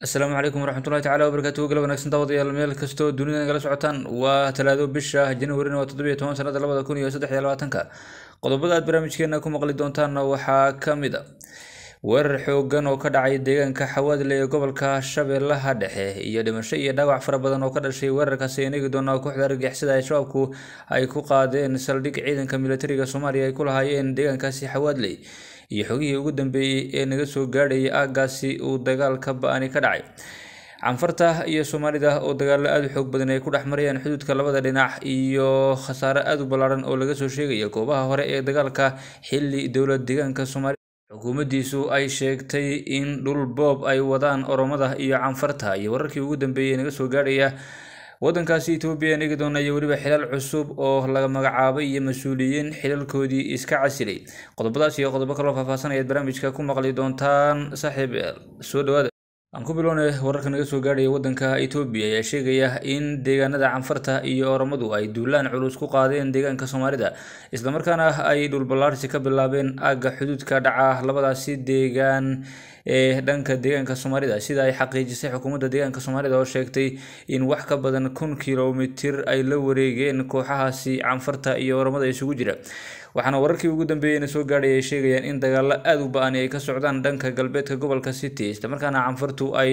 السلام عليكم ورحمة الله تعالى وبركاته. قلب ونكسن داوديال meel kasto dunida nagala socotaan waa talaado bisha January waa 17 sanada 2023 qodobada aad barnaamijkeena ku maqli doontaan waxaa kamid ah weerar xoogan oo ka dhacay deegaanka Xawaadle ee gobolka Shabeellaha Dhexe iyo dhimasho iyo dhaawac fara badan oo ka dhashay weerarkaasi inagii doona kooxda argagixisada ay shabaabku ay ku qaadeen saldhig ciidanka militariga Soomaaliya ay ku lahaayeen deegaankaasi Xawaadle iyo xogihii ugu dambeeyay ee naga soo gaadhay aagaasi uu dagaalka ba'ani ka dhacay canfarta iyo Soomaalida oo dagaal aad u xoog badan ay ku dhaxmarayaan xuduudka labada dhinac iyo khasaare aad u ballaaran oo laga soo sheegay goobaha hore ee dagaalka xilli dowlad deegaanka Soomaaliya xukuumaddiisu ay sheegtay in dhul boob ay wadaan Oromada iyo canfarta iyo wararkii ugu dambeeyay naga soo gaadhaya waddankaasi Itoobiya inagii doona iyo waliba xilal cusub oo laga magacaabay iyo mas'uuliyiin xilalkoodii iska casilay qodobadaas iyo qodobo kale oo faahfaahsan ayaad barnaamijka ku maqli doontaan saaxiib soo dhawaada aan ku bilownay wararka naga soo gaadhay waddanka Itoobiya ayaa sheegaya in deegaanada canfarta iyo Oromadu ay duulaan culus ku qaadeen deegaanka Soomaalida isla markaana ay dhul ballaarsi ka bilaabeen aagga xuduudka dhaca labadaasi deegaan ee dhanka deegaanka Soomaalida sida ay xaqiijisay xukuumadda deegaanka Soomaalida oo sheegtay in wax ka badan 1,000 kiiloomitir ay la wareegeen kooxahaasi canfarta iyo Oromada isugu jira waxaana wararkii ugu dambeeyay soo gaadhay ay sheegayaan in dagaalo aad u ba'an ay ka socdaan dhanka galbeedka gobolka City isla markaana canfartu ay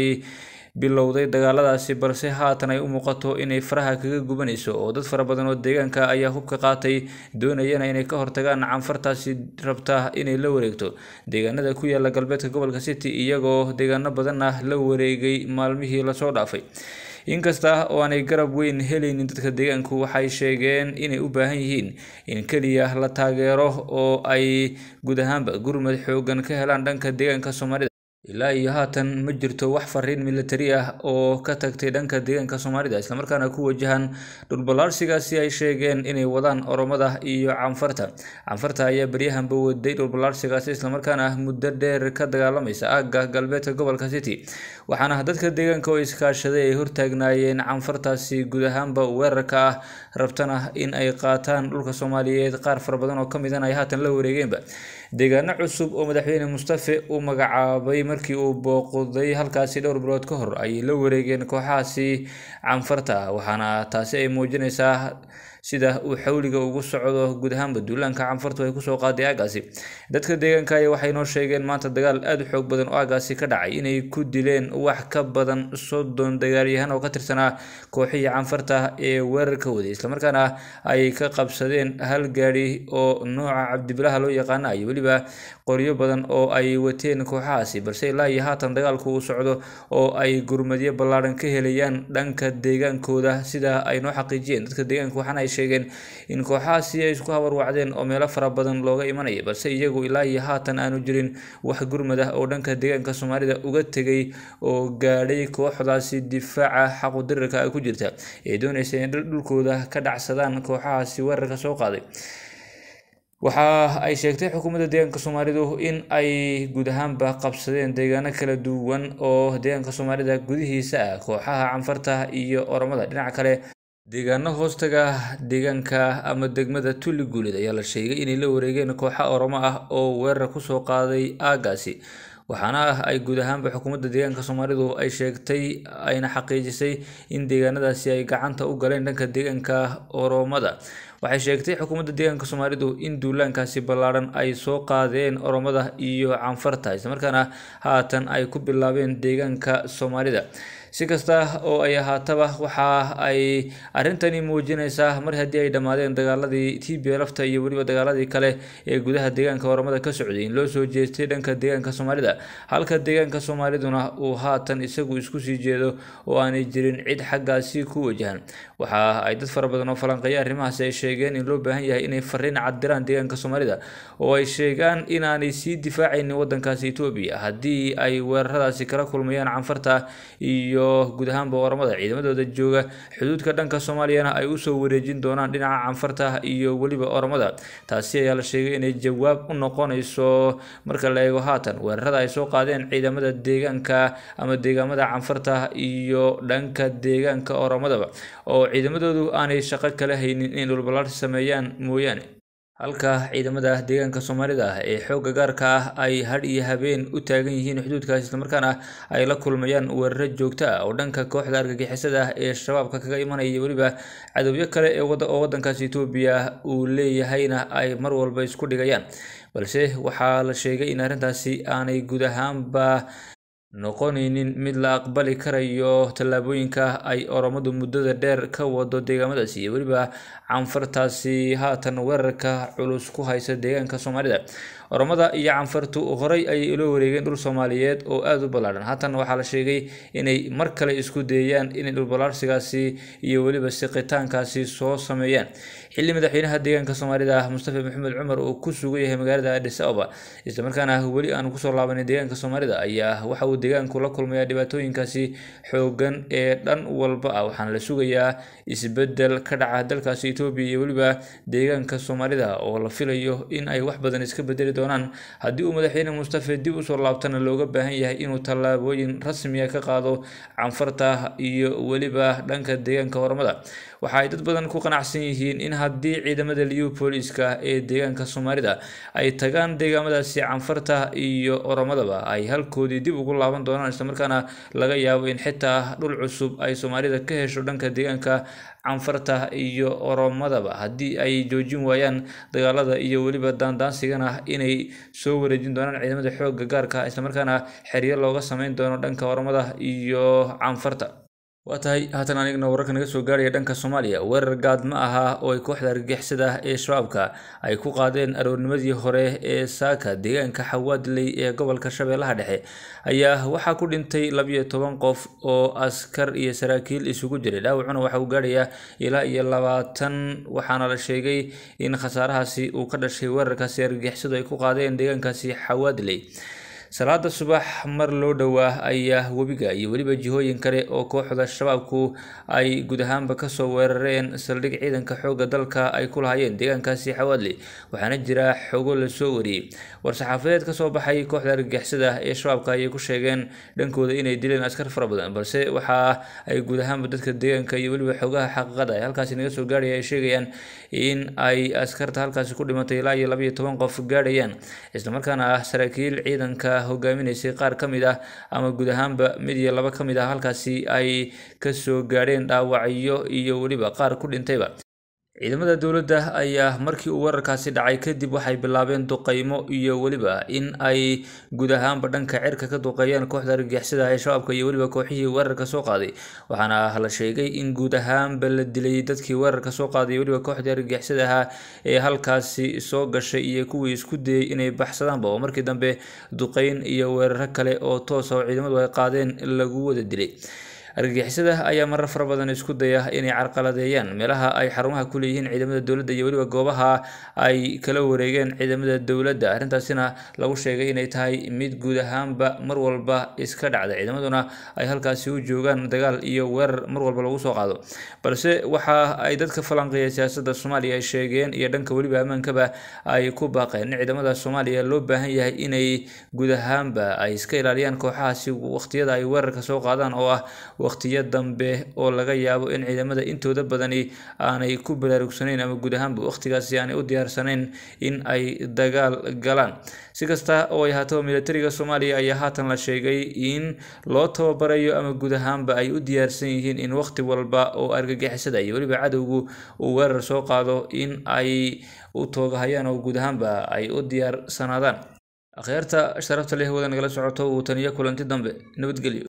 bilowday dagaaladaasi balse haatan ay u muuqato inay faraha kaga gubanayso oo dad fara badan oo deegaanka ayaa hubka qaatay doonayana inay ka hortagaan canfartaasi rabta inay la wareegto deegaanada ku yaala galbeedka gobolka City iyagoo deegaano badan la wareegay maalmihii la soo dhaafay inkasta oo aanay garab weyn helaynin dadka deegaanku waxay sheegeen inay u baahan yihiin in kaliya la taageero oo ay guud ahaanba gurmad xoogan ka helaan dhanka deegaanka Soomaalida ilaa iyo haatan ma jirto wax fariin militari ah oo ka tagtay dhanka deegaanka Soomaalida isla markaana ku wajahan dhul ballaarsigaasi ay sheegeen inay wadaan Oromada iyo canfarta ayaa baryahanba waday dhul ballaarsigaasi isla markaana muddo dheer ka dagaalamaysa aagga galbeedka gobolka City waxaana dadka deegaanka oo iskaashaday ay hortaagnaayeen canfartaasi guud ahaanba weerarka ah rabtana in ay qaataan dhulka Soomaaliyeed qaar fara badan oo kamid ah ay haatan la wareegeenba deegaano cusub oo madaxweyne Mustafa uu magacaabay markii uu booqday halkaasi dhowr bilood ka hor ay la wareegeen kooxahaasi canfarta waxaana taasi ay muujinaysaa sida uu xawliga ugu socdo guud ahaanba duulaanka canfartu ay ku soo qaaday aagaasi dadka deegaanka waxay noo sheegeen maanta dagaal aad u xoog badan oo aagaasi ka dhacay inay ku dileen wax ka badan 30 dagaalyahan oo ka tirsanaa kooxihii canfarta ee weerarka waday isla markaana ay ka qabsadeen hal gaari oo nooca cabdibilaha loo yaqaan iyo waliba qoryo badan oo ay wateen kooxahaasi balse ilaa iyo haatan dagaalku uu socdo oo ay gurmadyo ballaaran ka helayaan dhanka deegaankooda sida ay noo xaqiijiyeen dadka deegaanka waxaana ay sheegeen in kooxahaasi ay isku habar wacdeen oo meelo fara badan looga imanaya balse iyagu ilaa iyo haatan aanu jirin wax gurmad ah oo dhanka deegaanka Soomaalida uga tagay oo gaadhay kooxdaasi difaaca xaquudirirka ay ku jirta ee doonaysa in dhulkooda ka dhacsadaan kooxahaasi weerarka soo qaaday waxa ay sheegtay xukuumadda deegaanka Soomaalidu in ay guud ahaanba qabsadeen deegaano kala duwan oo deegaanka Soomaalida gudihiisa ah kooxaha canfarta iyo Oromada dhinaca kale deegaano hoostaga deegaanka ama degmada Tuli Guulid ayaa la sheegay inay la wareegeen kooxo Oromo ah oo weerar ku soo qaaday aagaasi waxaana ay guud ahaanba xukuumadda deegaanka Soomaalidu ay sheegtay ayna xaqiijisay in deegaanadaasi ay gacanta u galeen dhanka deegaanka Oromada waxay sheegtay xukuumadda deegaanka Soomaalidu in duulaankaasi ballaaran ay soo qaadeen Oromada iyo canfarta isla markaana haatan ay ku bilaabeen deegaanka Soomaalida si kasta oo ay ahaataba waxa ay arintani muujinaysaa mar haddii ay dhamaadeen dagaaladii TPLF-ta iyo waliba dagaaladii kale ee gudaha deegaanka Oromada ka socday in loo soo jeestay dhanka deegaanka Soomaalida halka deegaanka Soomaaliduna uu haatan isagu isku sii jeedo oo aanay jirin cid xaggaasi ku wajahan waxa ay dad fara badan oo falanqeeya arrimahaas ay sheegeen in loo baahan yahay inay fariin cad diraan deegaanka Soomaalida oo ay sheegaan inaanay sii difaacaynin waddankaasi Itoobiya haddii ay weeraradaasi kala kulmayaan canfarta iyo guud ahaanba Oromada ciidamadooda jooga xuduudka dhanka Soomaaliyana ay u soo wareejin doonaan dhinaca canfarta iyo waliba Oromada taasi ayaa la sheegay inay jawaab u noqonayso marka la eego haatan weerarada ay soo qaadeen ciidamada deegaanka ama deegaamada canfarta iyo dhanka deegaanka Oromada oo ciidamadoodu aanay shaqo kale haynin in dhul ballaarsi sameeyaan mooyaane halka ciidamada deegaanka Soomaalida ee xoogga gaarka ah ay had iyo habeen u taagan yihiin xuduudkaas isla markaana ay la kulmayaan weeraro joogto ah oo dhanka kooxda argagixisada ee shabaabka kaga imanaya waliba cadawyo kale ee wadankaas Itoobiya uu leeyahayna ay mar walba isku dhigayaan balse waxaa la sheegay in arrintaasi aanay guud ahaanba noqonaynin mid la aqbali karayo tallaabooyinka ay Oromadu muddada dheer ka wado deegaamadaasi iyo waliba canfartaasi haatan weerarka culus ku haysa deegaanka Soomaalida Oromada iyo canfartu horay ay ilo wareegeen dhul Soomaaliyeed oo aad u ballaaran haatan waxaa la sheegay inay mar kale isku dayayaan in dhul ballaarsigaasi iyo waliba siqitaankaasi soo sameeyaan xilli madaxweynaha deegaanka Soomaalida Mustafa Maxamed Cumar oo ku sugan yahay magaalada Addis Ababa isla markaana wali aan ku soo laabanay deegaanka Soomaalida ayaa waxa uu deegaanku la kulmaya dhibaatooyinkaasi xoogan ee dhan walba waxaana la sugayaa isbedel ka dhaca dalkaasi Itoobiya iyo waliba deegaanka Soomaalida oo la filayo in ay wax badan iska bedeli doonaan haddii uu madaxweyne Mustafa dib u soo laabtana looga baahan yahay inuu tallaabooyin rasmi ah ka qaado canfarta iyo waliba dhanka deegaanka Oromada waxa ay dad badan ku qanacsan yihiin in haddii ciidamada liyu booliska ee deegaanka Soomaalida ay tagaan deegaamadaasi canfarta iyo Oromadaba ay halkoodii dib ugu laaban doonaan isla markaana laga yaabo in xitaa dhul cusub ay Soomaalida ka hesho dhanka deegaanka canfarta iyo Oromadaba haddii ay joojin waayaan dagaalada iyo waliba daandaansigana inay soo wareejin doonaan ciidamada xoogga gaarka isla markaana xiriir looga sameyn doono dhanka Oromada iyo canfarta watahay haatan anigna wararka naga soo gaaraya dhanka Soomaaliya weerar gaad ma aha oo ay kooxda argagixisada ee shabaabka ay ku qaadeen aroornimadii hore ee saaka deegaanka Xawaadley ee gobolka Shabeellaha Dhexe ayaa waxa ku dhintay 12 qof oo askar iyo saraakiil isugu jiray dhaawacuna waxa uu gaarayaa ilaa iyo 20 waxaana la sheegay in khasaarahaasi uu ka dhashay weerarkaasi argagixisadu ay ku qaadeen deegaankaasi Xawaadley salaada subax mar loo dhawaa ayaa webiga iyo waliba jihooyin kale oo kooxda shabaabku ay guud ahaanba ka soo weerareen saldhig ciidanka xoogga dalka ay ku lahaayeen deegaankaasi Xawaadley waxaana jira xogo la soo wariyay war-saxaafadeed ka soo baxay kooxda argagixisada ee shabaabka ay ku sheegeen dhankooda inay dileen askar fara badan balse waxa ay guud ahaanba dadka deegaanka iyo waliba xogaha xaqiiqada ay halkaasi naga soo gaaraya ay sheegayaan in ay askarta halkaasi ku dhimatay ilaa iyo 12 qof gaarayaan isla markaana saraakiil ciidanka hogaaminaysay qaar kamid ah ama guud ahaanba mid iyo laba kamid ah halkaasi ay ka soo gaareen dhaawacyo iyo waliba qaar ku dhintayba ciidamada dawladda ayaa markii uu weerarkaasi dhacay kadib waxay bilaabeen duqeymo iyo waliba in ay guud ahaanba dhanka cirka ka duqeeyaan kooxda argagixisada ee shabaabka iyo waliba kooxihii weerarka soo qaaday waxaana la sheegay in guud ahaanba la dilay dadkii weerarka soo qaaday waliba kooxda argagixisada ee halkaasi soo gashay iyo kuwii isku dayay inay baxsadaanba oo markii dambe duqeyn iyo weeraro kale oo toos ah oo ciidamadu ay qaadeen lagu wada dilay argagixisada ayaa marar fara badan isku daya inay carqaladeeyaan meelaha ay xarumaha ku leeyihiin ciidamada dawladda iyo waliba goobaha ay kala wareegeen ciidamada dawladda arrintaasina lagu sheegay inay tahay mid guud ahaanba mar walba iska dhacda ciidamaduna ay halkaasi u joogaan dagaal iyo weerar mar walba lagu soo qaado balse waxa ay dadka falanqeeya siyaasadda Soomaaliya ay sheegeen iyo dhanka waliba amaankaba ay ku baaqeen ciidamada Soomaaliya loo baahan yahay inay guud ahaanba ay iska ilaaliyaan kooxahaasi waqtiyada ay weerarka soo qaadaan oo ah waqtiyo dambe oo laga yaabo in ciidamada intooda badani aanay ku baraarugsanayn ama guud ahaanba waqtigaasi aanay u diyaarsanayn in ay dagaal galaan si kasta oo ay haato militariga Soomaaliya ayaa haatan la sheegay in loo tababarayo ama guud ahaanba ay u diyaarsan yihiin in waqti walba oo argagixisada iyo waliba cadowgu uu weerar soo qaado in ay u toogahayaan oo guud ahaanba ay u diyaarsanaadaan akhyaarta sharafta leh wada nagala socoto uu taniyo kulanti dambe nabadgelyo